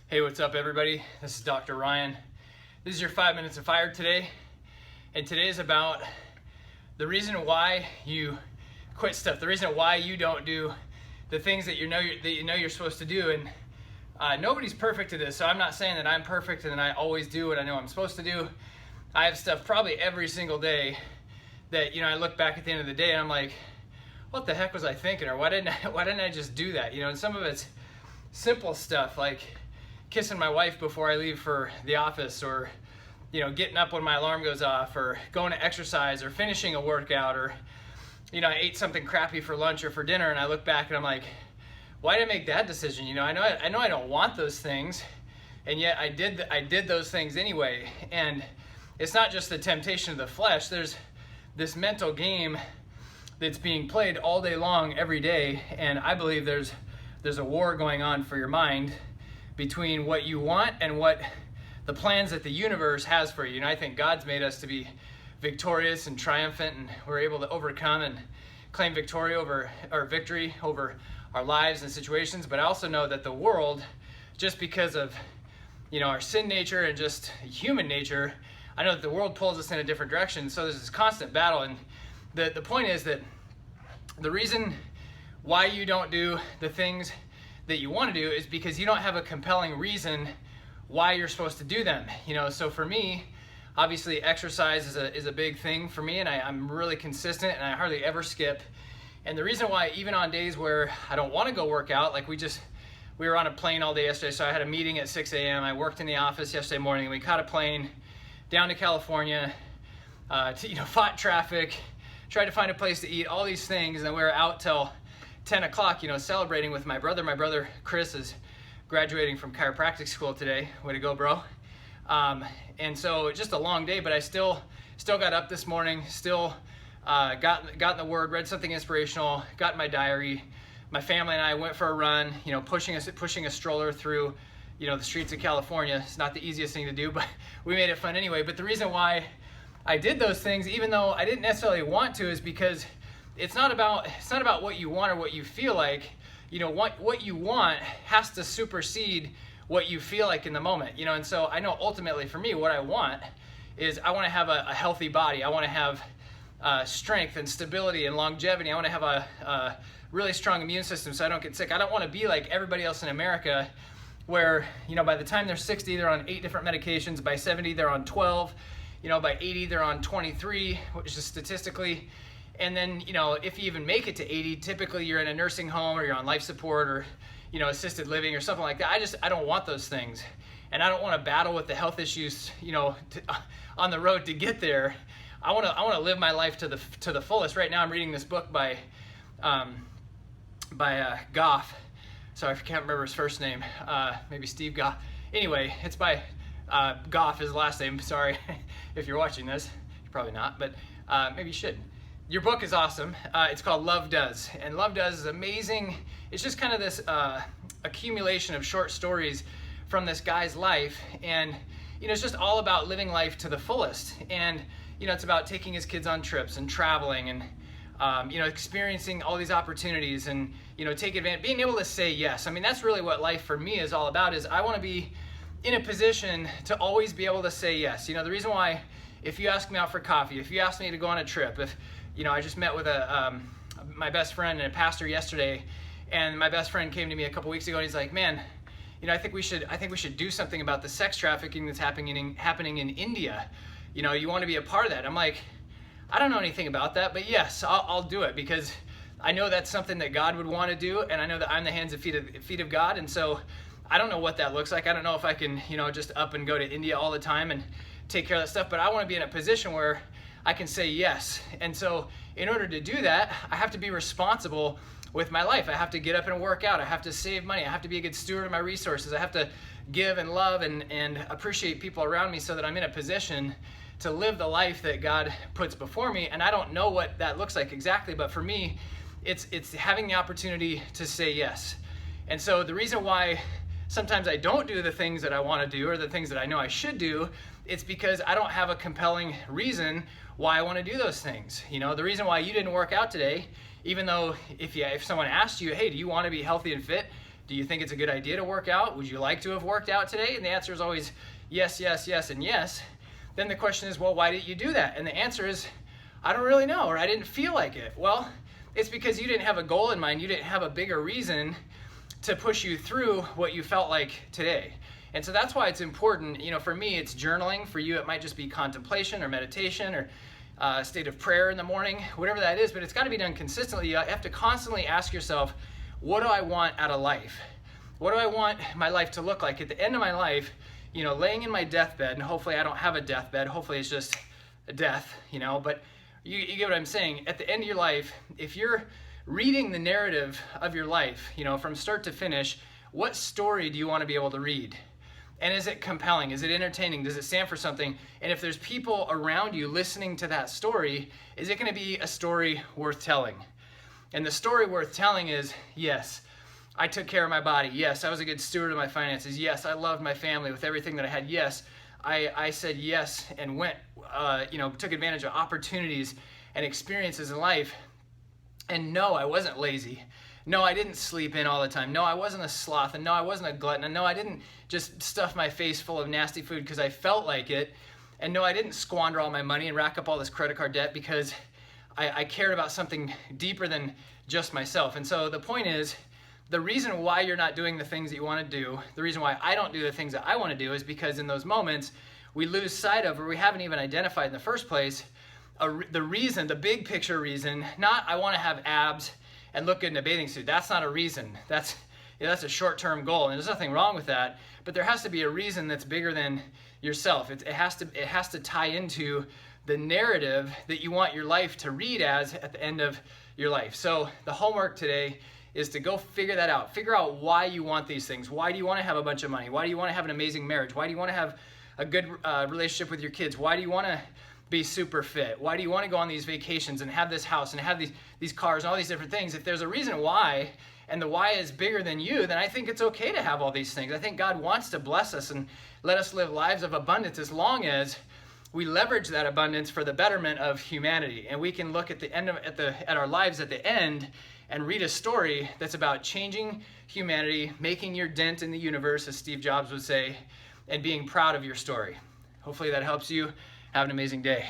Hey, what's up everybody? This is Dr. Ryan. This is your 5 minutes of fire today. And today is about the reason why you quit stuff, the reason why you don't do the things that you know you're supposed to do. And nobody's perfect at this, so I'm not saying that I'm perfect and that I always do what I know I'm supposed to do. I have stuff probably every single day that I look back at the end of the day and I'm like, what the heck was I thinking? Or why didn't I just do that? And some of it's simple stuff like kissing my wife before I leave for the office, or getting up when my alarm goes off, or going to exercise, or finishing a workout, or I ate something crappy for lunch or for dinner and I look back and I'm like, why did I make that decision? I know I don't want those things, and yet I did those things anyway. And it's not just the temptation of the flesh. There's this mental game that's being played all day long every day, and I believe there's a war going on for your mind between what you want and what the plans that the universe has for you. And I think God's made us to be victorious and triumphant, and we're able to overcome and claim victory over our lives and situations. But I also know that the world, just because of our sin nature and just human nature, I know that the world pulls us in a different direction. So there's this constant battle, and the point is that the reason why you don't do the things that you want to do is because you don't have a compelling reason why you're supposed to do them. So for me, obviously exercise is a big thing for me, and I'm really consistent and I hardly ever skip. And the reason why, even on days where I don't want to go work out, like we were on a plane all day yesterday, so I had a meeting at 6 a.m. I worked in the office yesterday morning, and we caught a plane down to California, fought traffic, tried to find a place to eat, all these things, and then we were out till 10 o'clock, celebrating with my brother. My brother Chris is graduating from chiropractic school today. Way to go, bro. And so just a long day, but I still got up this morning, still got in the Word, read something inspirational, got in my diary. My family and I went for a run, pushing a stroller through the streets of California. It's not the easiest thing to do, but we made it fun anyway. But the reason why I did those things, even though I didn't necessarily want to, is because it's not about what you want or what you feel like. What you want has to supersede what you feel like in the moment. And so I know ultimately for me, what I want is I want to have a healthy body. I want to have strength and stability and longevity. I want to have a really strong immune system so I don't get sick. I don't want to be like everybody else in America, where by the time they're 60, they're on 8 different medications. By 70, they're on 12. By 80, they're on 23, which is statistically. And then, if you even make it to 80, typically you're in a nursing home, or you're on life support, or, assisted living or something like that. I don't want those things. And I don't want to battle with the health issues, on the road to get there. I want to live my life to the fullest. Right now I'm reading this book by Goff. Sorry, I can't remember his first name. Maybe Steve Goff. Anyway, it's by Goff, his last name. Sorry if you're watching this. You're probably not, but maybe you should. Your book is awesome. It's called Love Does. And Love Does is amazing. It's just kind of this accumulation of short stories from this guy's life. And, it's just all about living life to the fullest. And, it's about taking his kids on trips and traveling and, experiencing all these opportunities and, take advantage, being able to say yes. I mean, that's really what life for me is all about, is I want to be in a position to always be able to say yes. The reason why, if you ask me out for coffee, if you ask me to go on a trip, if I just met with my best friend and a pastor yesterday, and my best friend came to me a couple weeks ago and he's like, man, I think we should do something about the sex trafficking that's happening in India. You want to be a part of that? I'm like, I don't know anything about that, but yes, I'll do it, because I know that's something that God would want to do, and I know that I'm the hands and feet of God, and so I don't know what that looks like. I don't know if I can, just up and go to India all the time and take care of that stuff, but I want to be in a position where I can say yes. And so in order to do that, I have to be responsible with my life. I have to get up and work out. I have to save money. I have to be a good steward of my resources. I have to give and love and appreciate people around me so that I'm in a position to live the life that God puts before me. And I don't know what that looks like exactly, but for me, it's having the opportunity to say yes. And so the reason why sometimes I don't do the things that I want to do, or the things that I know I should do, it's because I don't have a compelling reason why I want to do those things. The reason why you didn't work out today, even though if someone asked you, hey, do you want to be healthy and fit? Do you think it's a good idea to work out? Would you like to have worked out today? And the answer is always yes, yes, yes, and yes. Then the question is, well, why didn't you do that? And the answer is, I don't really know, or I didn't feel like it. Well, it's because you didn't have a goal in mind. You didn't have a bigger reason to push you through what you felt like today. And so that's why it's important. For me, it's journaling. For you, it might just be contemplation or meditation or a state of prayer in the morning, whatever that is, but it's got to be done consistently. You have to constantly ask yourself, what do I want out of life? What do I want my life to look like? At the end of my life, laying in my deathbed, and hopefully I don't have a deathbed, hopefully it's just a death, but you get what I'm saying. At the end of your life, if you're reading the narrative of your life, from start to finish, what story do you want to be able to read? And is it compelling? Is it entertaining? Does it stand for something? And if there's people around you listening to that story, is it going to be a story worth telling? And the story worth telling is, yes, I took care of my body. Yes, I was a good steward of my finances. Yes, I loved my family with everything that I had. Yes, I said yes and went, took advantage of opportunities and experiences in life. And no, I wasn't lazy. No, I didn't sleep in all the time. No, I wasn't a sloth. And no, I wasn't a glutton. And no, I didn't just stuff my face full of nasty food because I felt like it. And no, I didn't squander all my money and rack up all this credit card debt because I cared about something deeper than just myself. And so the point is, the reason why you're not doing the things that you want to do, the reason why I don't do the things that I want to do is because in those moments, we lose sight of, or we haven't even identified in the first place, the reason, the big picture reason, not I want to have abs and look good in a bathing suit. That's not a reason. That's a short-term goal, and there's nothing wrong with that. But there has to be a reason that's bigger than yourself. It has to tie into the narrative that you want your life to read as at the end of your life. So the homework today is to go figure that out. Figure out why you want these things. Why do you want to have a bunch of money? Why do you want to have an amazing marriage? Why do you want to have a good relationship with your kids? Why do you want to be super fit? Why do you want to go on these vacations and have this house and have these cars and all these different things? If there's a reason why, and the why is bigger than you, then I think it's okay to have all these things. I think God wants to bless us and let us live lives of abundance as long as we leverage that abundance for the betterment of humanity. And we can look at the end of at our lives at the end and read a story that's about changing humanity, making your dent in the universe, as Steve Jobs would say, and being proud of your story. Hopefully that helps you. Have an amazing day.